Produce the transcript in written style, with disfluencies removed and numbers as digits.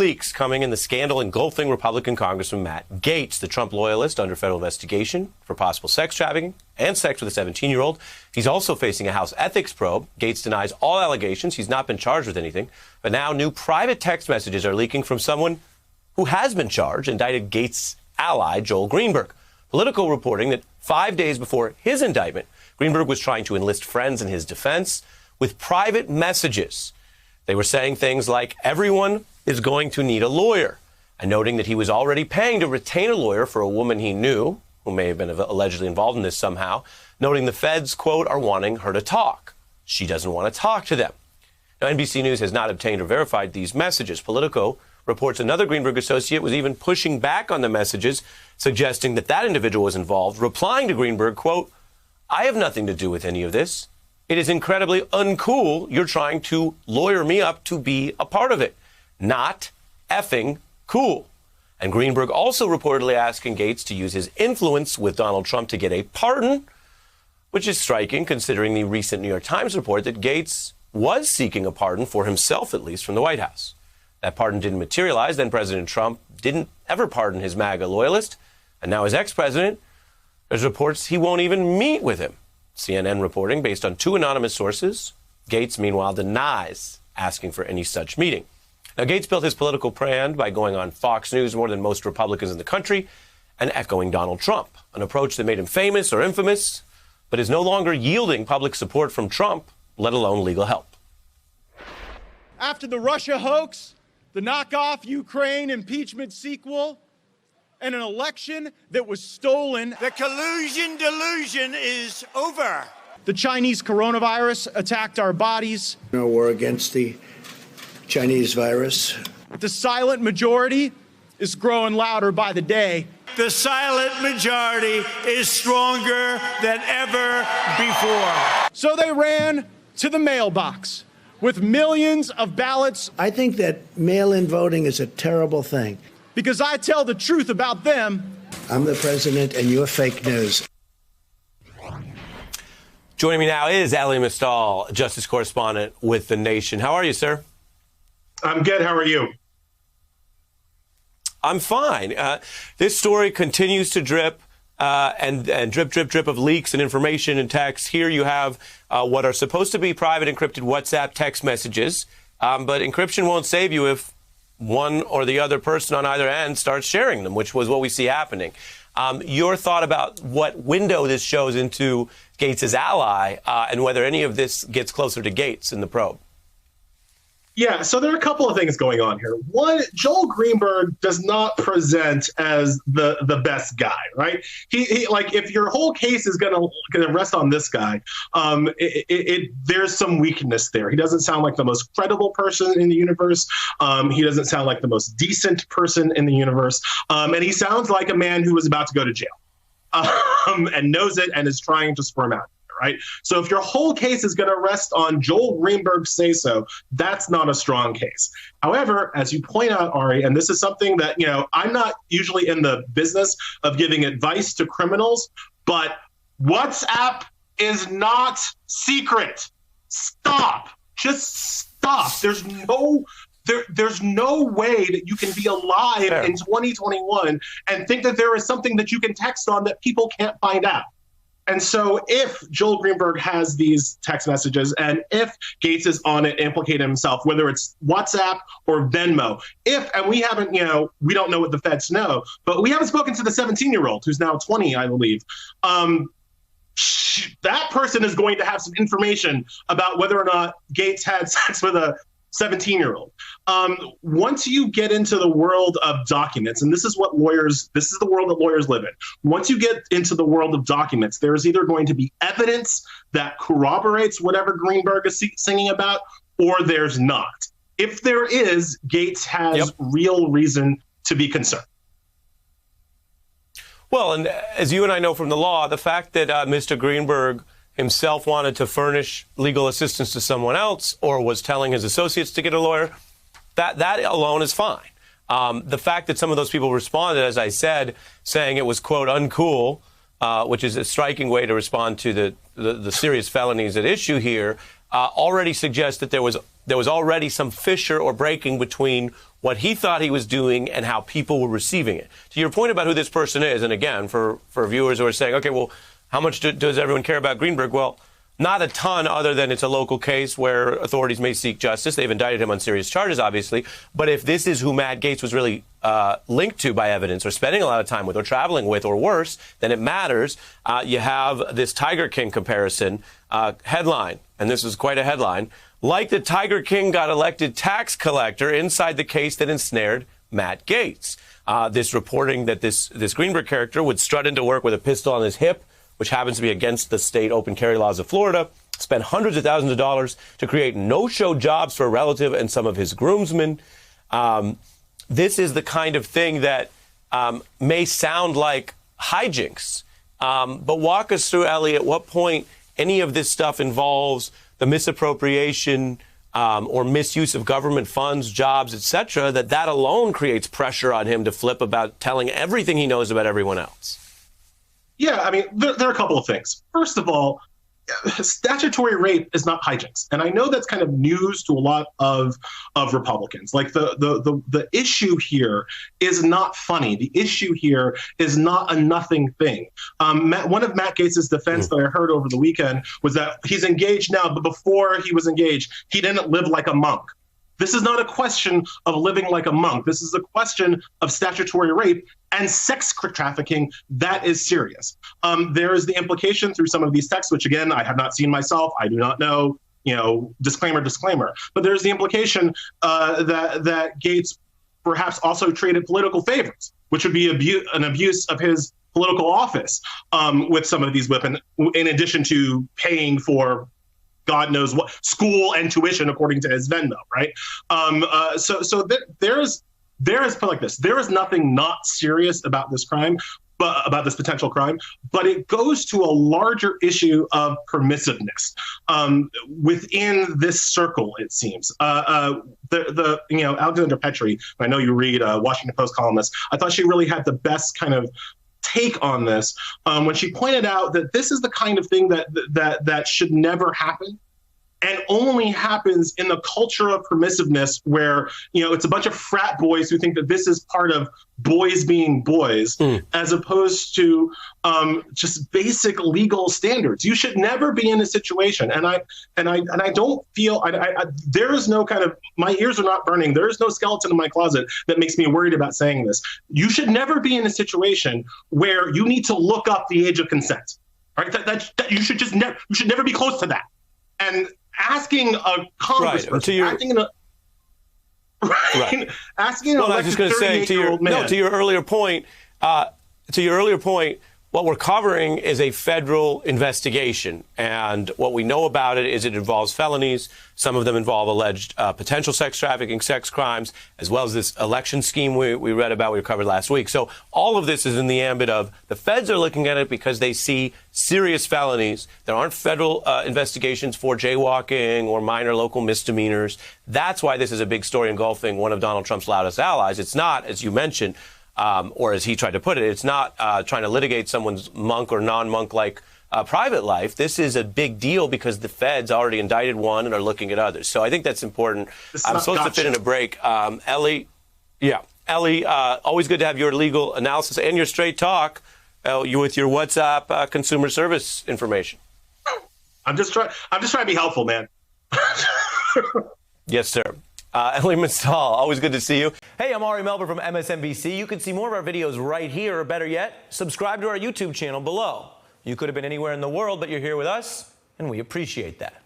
leaks coming in the scandal engulfing Republican Congressman Matt Gaetz, the Trump loyalist under federal investigation for possible sex trafficking and sex with a 17-year-old. He's also facing a House ethics probe. Gaetz denies all allegations. He's not been charged with anything. But now new private text messages are leaking from someone who has been charged, indicted Gaetz' ally, Joel Greenberg. Politico reporting that 5 days before his indictment, Greenberg was trying to enlist friends in his defense with private messages. They were saying things like, everyone is going to need a lawyer, and noting that he was already paying to retain a lawyer for a woman he knew, who may have been allegedly involved in this somehow, noting the feds, quote, are wanting her to talk. She doesn't want to talk to them. Now, NBC News has not obtained or verified these messages. Politico reports another Greenberg associate was even pushing back on the messages, suggesting that that individual was involved, replying to Greenberg, quote, I have nothing to do with any of this. It is incredibly uncool you're trying to lawyer me up to be a part of it. Not effing cool. And Greenberg also reportedly asking Gaetz to use his influence with Donald Trump to get a pardon, which is striking considering the recent New York Times report that Gaetz was seeking a pardon for himself, at least from the White House. That pardon didn't materialize. Then President Trump didn't ever pardon his MAGA loyalist. And now his ex-president, there's reports he won't even meet with him. CNN reporting based on two anonymous sources. Gaetz, meanwhile, denies asking for any such meeting. Now, Gaetz built his political brand by going on Fox News more than most Republicans in the country and echoing Donald Trump, an approach that made him famous or infamous, but is no longer yielding public support from Trump, let alone legal help. After the Russia hoax, the knockoff Ukraine impeachment sequel, and an election that was stolen, the collusion delusion is over. The Chinese coronavirus attacked our bodies. No war against the Chinese virus. The silent majority is growing louder by the day. The silent majority is stronger than ever before. So they ran to the mailbox with millions of ballots. I think that mail-in voting is a terrible thing. Because I tell the truth about them. I'm the president and you're fake news. Joining me now is Ali Mistal, justice correspondent with The Nation. How are you, sir? I'm good. How are you? I'm fine. This story continues to drip and drip, drip, drip of leaks and information and text. Here you have what are supposed to be private encrypted WhatsApp text messages, but encryption won't save you if one or the other person on either end starts sharing them, which was what we see happening. Your thought about what window this shows into Gaetz' ally and whether any of this gets closer to Gaetz in the probe? Yeah, so there are a couple of things going on here. One, Joel Greenberg does not present as the best guy, right? He like if your whole case is gonna rest on this guy, there's some weakness there. He doesn't sound like the most credible person in the universe. He doesn't sound like the most decent person in the universe, and he sounds like a man who is about to go to jail, and knows it and is trying to squirm out. Right. So if your whole case is going to rest on Joel Greenberg's say-so, that's not a strong case. However, as you point out, Ari, and this is something that, I'm not usually in the business of giving advice to criminals, but WhatsApp is not secret. Stop. Just stop. There's no way that you can be alive in 2021 and think that there is something that you can text on that people can't find out. And so if Joel Greenberg has these text messages and if Gaetz is on it implicating himself, whether it's WhatsApp or Venmo, and we haven't, we don't know what the feds know, but we haven't spoken to the 17-year-old who's now 20, I believe. That person is going to have some information about whether or not Gaetz had sex with a 17-year-old. Once you get into the world of documents, and this is the world that lawyers live in. Once you get into the world of documents, there's either going to be evidence that corroborates whatever Greenberg is singing about, or there's not. If there is, Gaetz has real reason to be concerned. Well, and as you and I know from the law, the fact that Mr. Greenberg himself wanted to furnish legal assistance to someone else or was telling his associates to get a lawyer, that alone is fine. The fact that some of those people responded, as I said, saying it was, quote, uncool, which is a striking way to respond to the serious felonies at issue here, already suggests that there was already some fissure or breaking between what he thought he was doing and how people were receiving it. To your point about who this person is, and again, for viewers who are saying, okay, well, how much does everyone care about Greenberg? Well, not a ton, other than it's a local case where authorities may seek justice. They've indicted him on serious charges, obviously. But if this is who Matt Gaetz was really linked to by evidence or spending a lot of time with or traveling with or worse, then it matters. You have this Tiger King comparison headline, and this is quite a headline. Like the Tiger King got elected tax collector inside the case that ensnared Matt Gaetz. This reporting that this Greenberg character would strut into work with a pistol on his hip, which happens to be against the state open carry laws of Florida, spent hundreds of thousands of dollars to create no-show jobs for a relative and some of his groomsmen. This is the kind of thing that may sound like hijinks. But walk us through, Ellie, at what point any of this stuff involves the misappropriation or misuse of government funds, jobs, etc., that alone creates pressure on him to flip about telling everything he knows about everyone else. Yeah, I mean, there are a couple of things. First of all, statutory rape is not hijinks, and I know that's kind of news to a lot of Republicans. Like the issue here is not funny. The issue here is not a nothing thing. One of Matt Gaetz's defense that I heard over the weekend was that he's engaged now, but before he was engaged, he didn't live like a monk. This is not a question of living like a monk. This is a question of statutory rape and sex trafficking. That is serious. There is the implication through some of these texts, which, again, I have not seen myself. I do not know, disclaimer. But there's the implication that Gaetz perhaps also traded political favors, which would be an abuse of his political office with some of these women, in addition to paying for God knows what school and tuition, according to his Venmo, right? There is put like this. There is nothing not serious about this crime, but about this potential crime, but it goes to a larger issue of permissiveness within this circle. It seems Alexandra Petri. I know you read Washington Post columnist. I thought she really had the best kind of take on this when she pointed out that this is the kind of thing that should never happen and only happens in the culture of permissiveness where, it's a bunch of frat boys who think that this is part of boys being boys, as opposed to just basic legal standards. You should never be in a situation. And I don't feel, there is no kind of, my ears are not burning. There is no skeleton in my closet that makes me worried about saying this. You should never be in a situation where you need to look up the age of consent. Right? That you should just never, you should never be close to that. And asking a congressperson, asking well, I was just going to say to your earlier point, what we're covering is a federal investigation, and what we know about it is it involves felonies. Some of them involve alleged potential sex trafficking, sex crimes, as well as this election scheme we read about, we covered last week. So all of this is in the ambit of the feds are looking at it because they see serious felonies. There aren't federal investigations for jaywalking or minor local misdemeanors. That's why this is a big story engulfing one of Donald Trump's loudest allies. It's not, as you mentioned, or as he tried to put it, it's not trying to litigate someone's monk or non-monk-like private life. This is a big deal because the feds already indicted one and are looking at others. So I think that's important. I'm supposed to fit in a break. Ellie, always good to have your legal analysis and your straight talk you with your WhatsApp consumer service information. I'm just trying to be helpful, man. Yes, sir. Elie Mystal, always good to see you. Hey, I'm Ari Melber from MSNBC. You can see more of our videos right here, or better yet, subscribe to our YouTube channel below. You could have been anywhere in the world, but you're here with us, and we appreciate that.